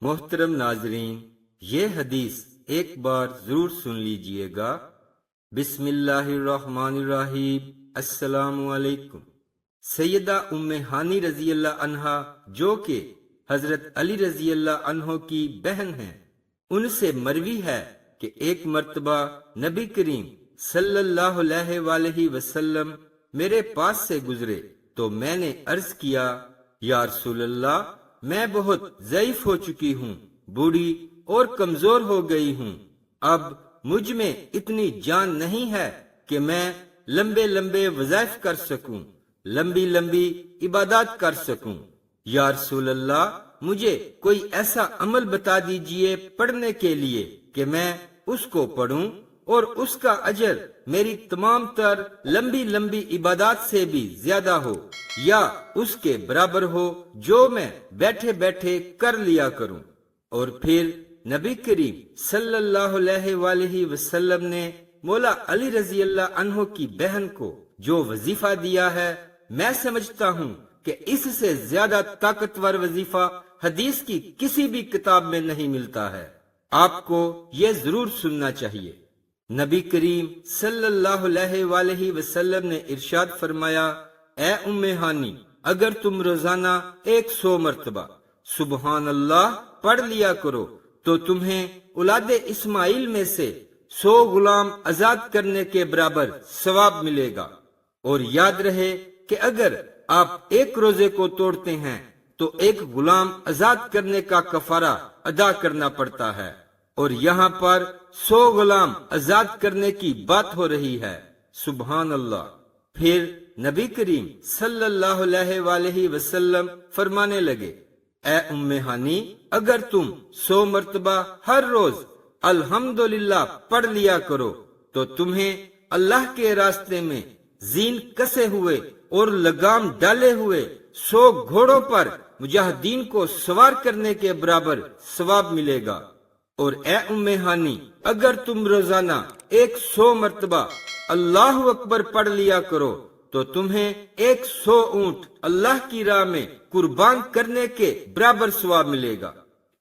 محترم ناظرین، یہ حدیث ایک بار ضرور سن لیجئے گا۔ بسم اللہ الرحمن الرحیم۔ السلام علیکم۔ سیدہ ام ہانی رضی اللہ عنہا، جو کہ حضرت علی رضی اللہ عنہ کی بہن ہیں، ان سے مروی ہے کہ ایک مرتبہ نبی کریم صلی اللہ علیہ وآلہ وسلم میرے پاس سے گزرے تو میں نے عرض کیا، یا رسول اللہ، میں بہت ضعیف ہو چکی ہوں، بوڑھی اور کمزور ہو گئی ہوں۔ اب مجھ میں اتنی جان نہیں ہے کہ میں لمبے لمبے وظائف کر سکوں، لمبی لمبی عبادات کر سکوں۔ یا رسول اللہ، مجھے کوئی ایسا عمل بتا دیجئے پڑھنے کے لیے کہ میں اس کو پڑھوں اور اس کا اجر میری تمام تر لمبی لمبی عبادات سے بھی زیادہ ہو، یا اس کے برابر ہو جو میں بیٹھے بیٹھے کر لیا کروں۔ اور پھر نبی کریم صلی اللہ علیہ وآلہ وسلم نے مولا علی رضی اللہ عنہ کی بہن کو جو وظیفہ دیا ہے، میں سمجھتا ہوں کہ اس سے زیادہ طاقتور وظیفہ حدیث کی کسی بھی کتاب میں نہیں ملتا ہے۔ آپ کو یہ ضرور سننا چاہیے۔ نبی کریم صلی اللہ علیہ وآلہ وسلم نے ارشاد فرمایا، اے ام ہانی، اگر تم روزانہ 100 مرتبہ سبحان اللہ پڑھ لیا کرو تو تمہیں اولاد اسماعیل میں سے 100 غلام آزاد کرنے کے برابر ثواب ملے گا۔ اور یاد رہے کہ اگر آپ ایک روزے کو توڑتے ہیں تو ایک غلام آزاد کرنے کا کفارہ ادا کرنا پڑتا ہے، اور یہاں پر 100 غلام آزاد کرنے کی بات ہو رہی ہے۔ سبحان اللہ۔ پھر نبی کریم صلی اللہ علیہ وآلہ وسلم فرمانے لگے، اے ام ہانی، اگر تم 100 مرتبہ ہر روز الحمدللہ پڑھ لیا کرو تو تمہیں اللہ کے راستے میں زین کسے ہوئے اور لگام ڈالے ہوئے 100 گھوڑوں پر مجاہدین کو سوار کرنے کے برابر ثواب ملے گا۔ اور اے ام ہانی، اگر تم روزانہ 100 مرتبہ اللہ اکبر پڑھ لیا کرو تو تمہیں 100 اونٹ اللہ کی راہ میں قربان کرنے کے برابر ثواب ملے گا۔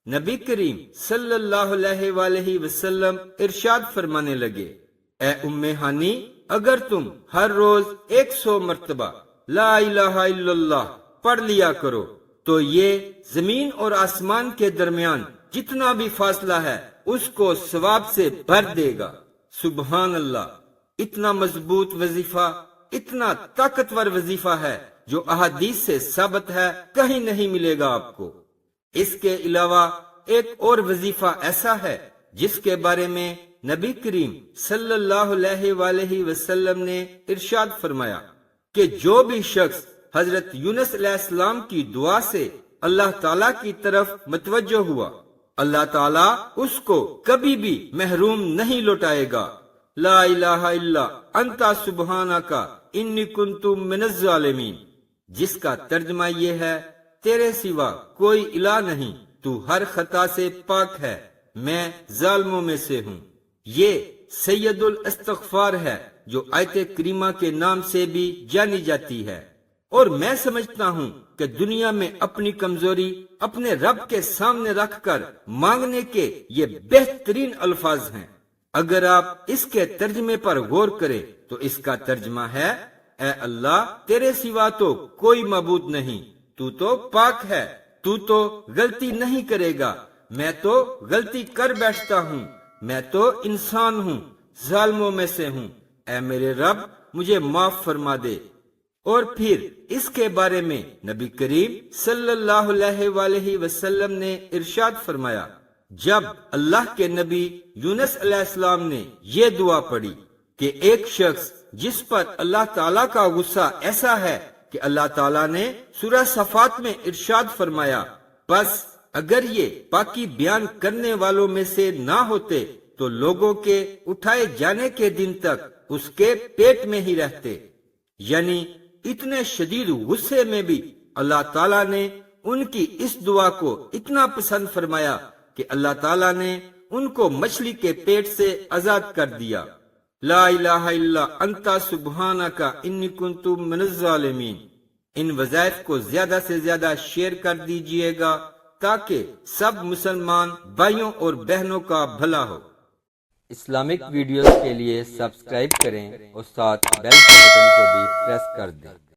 نبی کریم صلی اللہ علیہ وآلہ وسلم ارشاد فرمانے لگے، اے ام ہانی، اگر تم ہر روز 100 مرتبہ لا الہ الا اللہ پڑھ لیا کرو تو یہ زمین اور آسمان کے درمیان جتنا بھی فاصلہ ہے اس کو ثواب سے بھر دے گا۔ سبحان اللہ۔ اتنا مضبوط وظیفہ، اتنا طاقتور وظیفہ ہے جو احادیث سے ثابت ہے، کہیں نہیں ملے گا آپ کو۔ اس کے علاوہ ایک اور وظیفہ ایسا ہے جس کے بارے میں نبی کریم صلی اللہ علیہ وآلہ وسلم نے ارشاد فرمایا کہ جو بھی شخص حضرت یونس علیہ السلام کی دعا سے اللہ تعالیٰ کی طرف متوجہ ہوا، اللہ تعالیٰ اس کو کبھی بھی محروم نہیں لوٹائے گا۔ لا الہ الا انت سبحانک انی کنت من الظالمین، جس کا ترجمہ یہ ہے، تیرے سوا کوئی الہ نہیں، تو ہر خطا سے پاک ہے، میں ظالموں میں سے ہوں۔ یہ سید الاستغفار ہے جو آیت کریمہ کے نام سے بھی جانی جاتی ہے، اور میں سمجھتا ہوں کہ دنیا میں اپنی کمزوری اپنے رب کے سامنے رکھ کر مانگنے کے یہ بہترین الفاظ ہیں۔ اگر آپ اس کے ترجمے پر غور کریں تو اس کا ترجمہ ہے، اے اللہ، تیرے سوا تو کوئی معبود نہیں، تو تو پاک ہے، تو تو غلطی نہیں کرے گا، میں تو غلطی کر بیٹھتا ہوں، میں تو انسان ہوں، ظالموں میں سے ہوں، اے میرے رب مجھے معاف فرما دے۔ اور پھر اس کے بارے میں نبی کریم صلی اللہ علیہ وآلہ وسلم نے ارشاد فرمایا، جب اللہ کے نبی یونس علیہ السلام نے یہ دعا پڑھی کہ ایک شخص جس پر اللہ تعالیٰ کا غصہ ایسا ہے کہ اللہ تعالیٰ نے سورہ صفات میں ارشاد فرمایا، بس اگر یہ پاکی بیان کرنے والوں میں سے نہ ہوتے تو لوگوں کے اٹھائے جانے کے دن تک اس کے پیٹ میں ہی رہتے، یعنی اتنے شدید غصے میں بھی اللہ تعالیٰ نے ان کی اس دعا کو اتنا پسند فرمایا کہ اللہ تعالیٰ نے ان کو مچھلی کے پیٹ سے آزاد کر دیا۔ لا الہ الا انت سبحانک انی کنت من الظالمین۔ ان وظائف کو زیادہ سے زیادہ شیئر کر دیجئے گا تاکہ سب مسلمان بھائیوں اور بہنوں کا بھلا ہو۔ اسلامک ویڈیوز کے لیے سبسکرائب کریں اور ساتھ بیل کے بٹن کو بھی پریس کر دیں۔